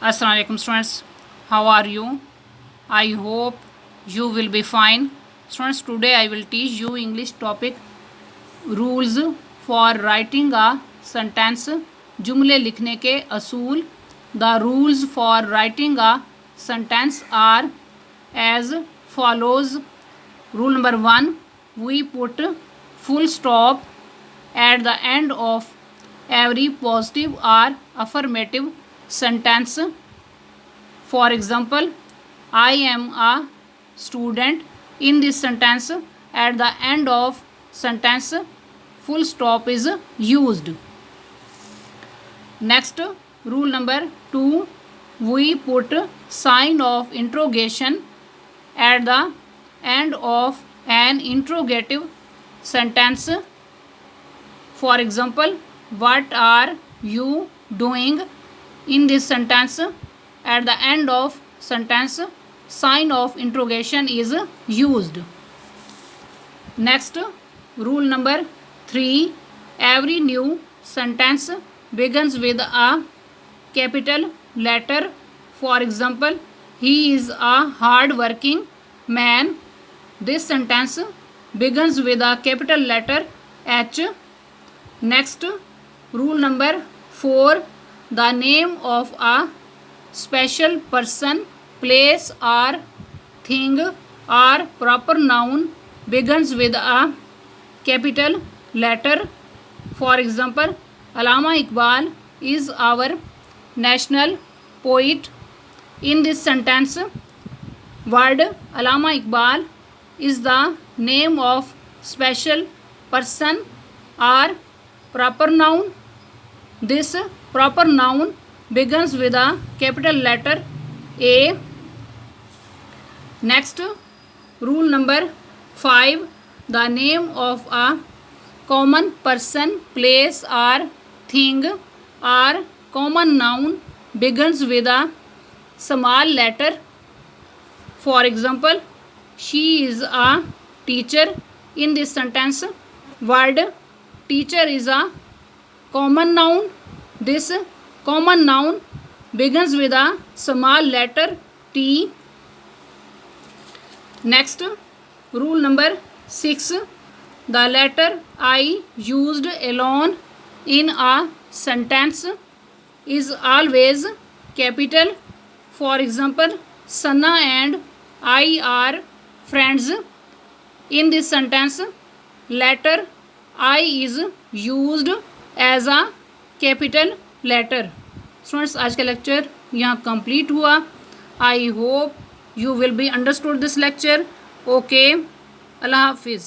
Assalamu alaikum students, how are you? I hope you will be fine. Students, today I will teach you English topic rules for writing a sentence. जुमले लिखने के असूल. The rules for writing a sentence are as follows. Rule number 1, we put full stop at the end of every positive or affirmative sentence. For example, I am a student. In this sentence, at the end of sentence, full stop is used. Next, rule number 2, we put sign of interrogation at the end of an interrogative sentence. For example, what are you doing? In this sentence, at the end of sentence, sign of interrogation is used. Next, rule number 3, every new sentence begins with a capital letter. For example, he is a hard-working man. This sentence begins with a capital letter H. Next, rule number 4, the name of a special person, place or thing or proper noun begins with a capital letter. For example, Allama Iqbal is our national poet. In this sentence, word Allama Iqbal is the name of special person or proper noun. This proper noun begins with a capital letter A. Next, rule number 5, the name of a common person, place or thing or common noun begins with a small letter. For example, she is a teacher. In this sentence, word teacher is a common noun. This common noun begins with a small letter T. Next, rule number 6, the letter I used alone in a sentence is always capital. For example, Sana and I are friends. In this sentence, letter I is used as a capital letter. Students, आज का lecture यहाँ complete हुआ. I hope you will be understood this lecture. Okay, अल्लाह हाफिज़.